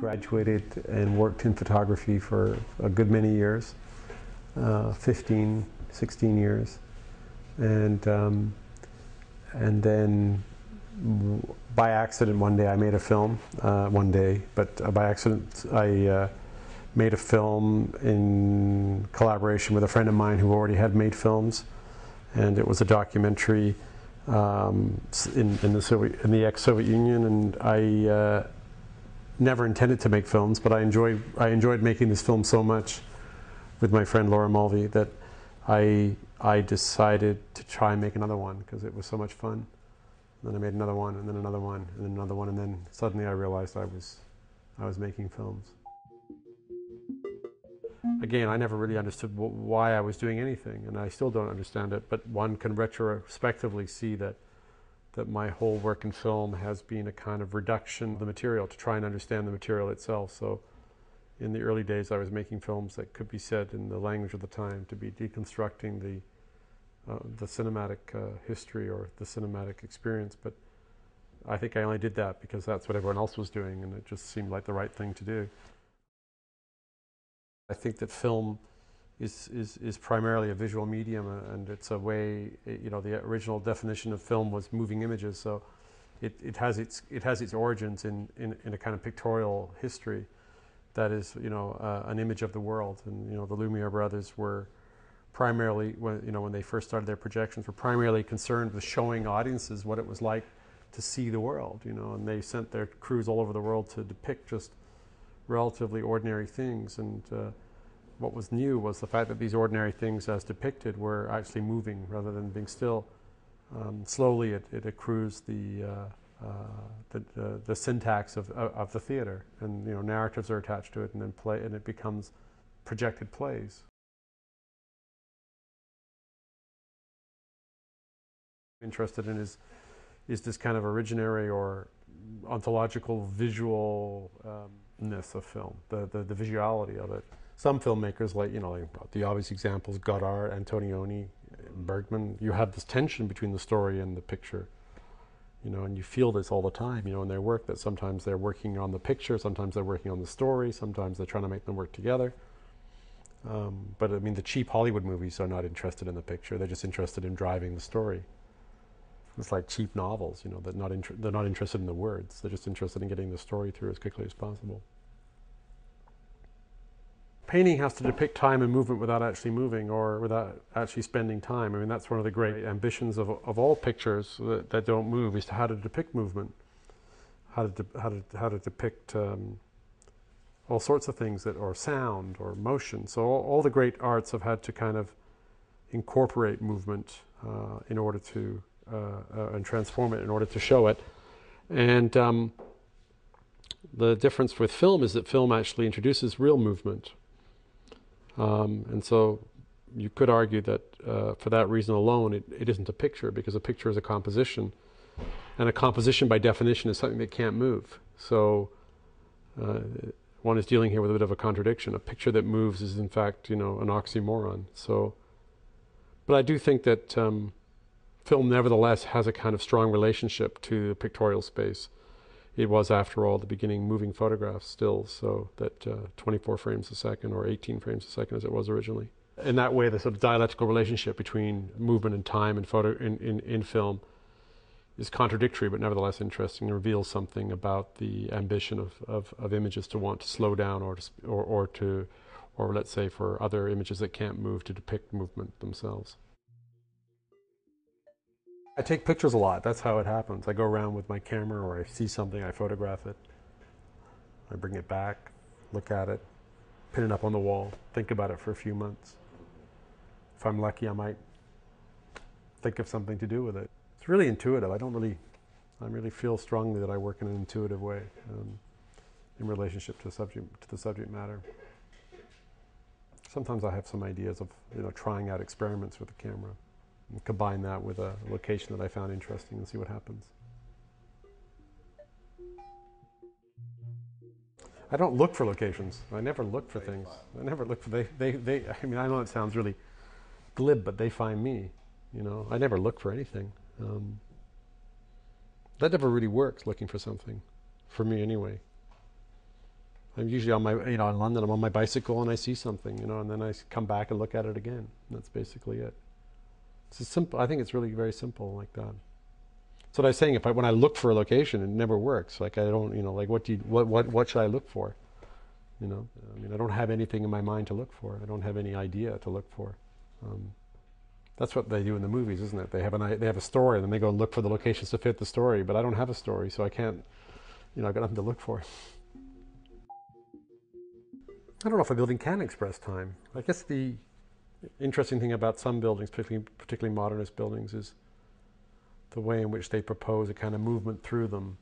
graduated and worked in photography for a good many years, 15, 16 years. And then by accident one day I made a film, by accident I made a film in collaboration with a friend of mine who already had made films. And it was a documentary in the ex-Soviet Union, and I never intended to make films, but I enjoyed making this film so much with my friend Laura Mulvey that I decided to try and make another one because it was so much fun. And then I made another one, and then another one, and then another one, and then suddenly I realized I was making films. Again, I never really understood why I was doing anything, and I still don't understand it, but one can retrospectively see that my whole work in film has been a kind of reduction of the material to try and understand the material itself. So in the early days I was making films that could be said in the language of the time to be deconstructing the cinematic history or the cinematic experience, but I think I only did that because that's what everyone else was doing, and it just seemed like the right thing to do. I think that film is primarily a visual medium, and it's a way, the original definition of film was moving images, so it has its origins in a kind of pictorial history that is, an image of the world. And the Lumiere brothers were primarily, when they first started their projections, were primarily concerned with showing audiences what it was like to see the world, and they sent their crews all over the world to depict just relatively ordinary things. And what was new was the fact that these ordinary things as depicted were actually moving rather than being still. Slowly it accrues the syntax of the theater, and narratives are attached to it, and then it becomes projected plays. Interested in is this kind of originary or ontological visualness of film, the visuality of it. Some filmmakers, like the obvious examples, Godard, Antonioni, Bergman, you have this tension between the story and the picture, and you feel this all the time, in their work, that sometimes they're working on the picture, sometimes they're working on the story, sometimes they're trying to make them work together. But I mean, the cheap Hollywood movies are not interested in the picture; they're just interested in driving the story. It's like cheap novels, they're not interested in the words; they're just interested in getting the story through as quickly as possible. Painting has to depict time and movement without actually moving or without actually spending time. I mean, that's one of the great ambitions of all pictures that don't move, is to how to depict movement, how to depict all sorts of things or sound or motion. So all the great arts have had to kind of incorporate movement in order to and transform it in order to show it. And the difference with film is that film actually introduces real movement. And so you could argue that for that reason alone it isn't a picture, because a picture is a composition, and a composition by definition is something that can't move. So one is dealing here with a bit of a contradiction. A picture that moves is in fact an oxymoron. So, but I do think that film nevertheless has a kind of strong relationship to the pictorial space. It was, after all, the beginning moving photographs still, so that 24 frames a second or 18 frames a second as it was originally. In that way, the sort of dialectical relationship between movement and time in film is contradictory, but nevertheless interesting, and reveals something about the ambition of images to want to slow down or let's say for other images that can't move to depict movement themselves. I take pictures a lot. That's how it happens. I go around with my camera, or I see something, I photograph it. I bring it back, look at it, pin it up on the wall, think about it for a few months. If I'm lucky, I might think of something to do with it. It's really intuitive. I really feel strongly that I work in an intuitive way in relationship to the subject matter. Sometimes I have some ideas of trying out experiments with the camera. And combine that with a location that I found interesting and see what happens. I don't look for locations. I never look for things. I never look for I mean, I know it sounds really glib, but they find me. I never look for anything. That never really works, looking for something, for me anyway. I'm usually on my, in London, I'm on my bicycle and I see something, and then I come back and look at it again. That's basically it. It's a simple. I think it's really very simple like that. So what I was saying, when I look for a location, it never works. Like I don't, like what should I look for? I don't have anything in my mind to look for. I don't have any idea to look for. That's what they do in the movies, isn't it? They have a story, and then they go and look for the locations to fit the story. But I don't have a story, so I can't. I've got nothing to look for. I don't know if a building can express time. I guess the interesting thing about some buildings, particularly modernist buildings, is the way in which they propose a kind of movement through them,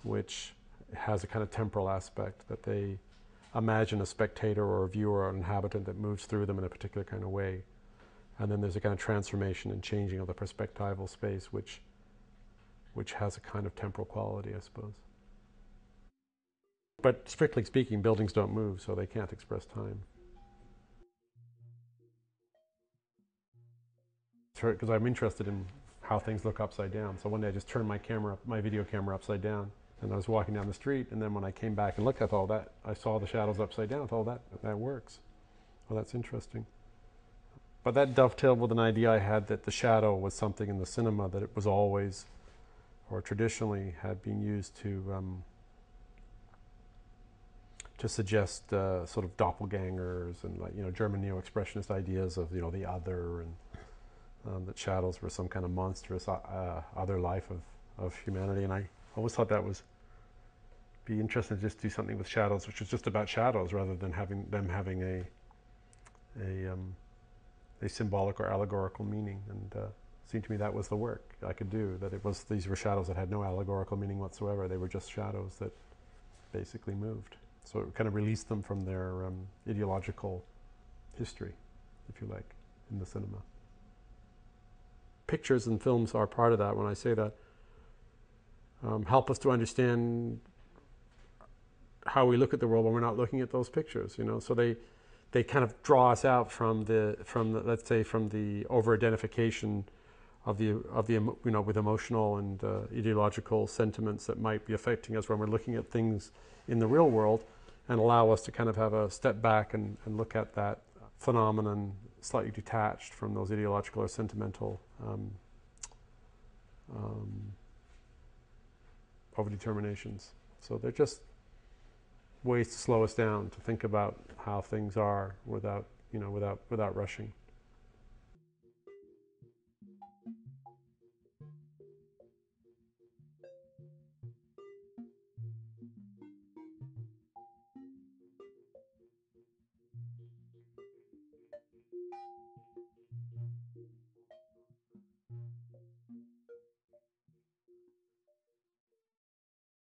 which has a kind of temporal aspect, that they imagine a spectator or a viewer or an inhabitant that moves through them in a particular kind of way. And then there's a kind of transformation and changing of the perspectival space, which has a kind of temporal quality, I suppose. But strictly speaking, buildings don't move, so they can't express time. Because I'm interested in how things look upside down. So one day I just turned my video camera upside down, and I was walking down the street, and then when I came back and looked at all that, I saw the shadows upside down. I thought, that works. Well, that's interesting. But that dovetailed with an idea I had that the shadow was something in the cinema that it was always, or traditionally, had been used to suggest sort of doppelgangers and German neo-expressionist ideas of the other, and that shadows were some kind of monstrous other life of humanity. And I always thought that be interesting to just do something with shadows, which was just about shadows, rather than having a symbolic or allegorical meaning. And it seemed to me that was the work I could do, that these were shadows that had no allegorical meaning whatsoever. They were just shadows that basically moved. So it kind of released them from their ideological history, if you like, in the cinema. Pictures and films are part of that. When I say that, help us to understand how we look at the world when we're not looking at those pictures. So they kind of draw us out from the let's say from the over-identification of the with emotional and ideological sentiments that might be affecting us when we're looking at things in the real world, and allow us to kind of have a step back and look at that phenomenon slightly detached from those ideological or sentimental over-determinations. So they're just ways to slow us down, to think about how things are without rushing.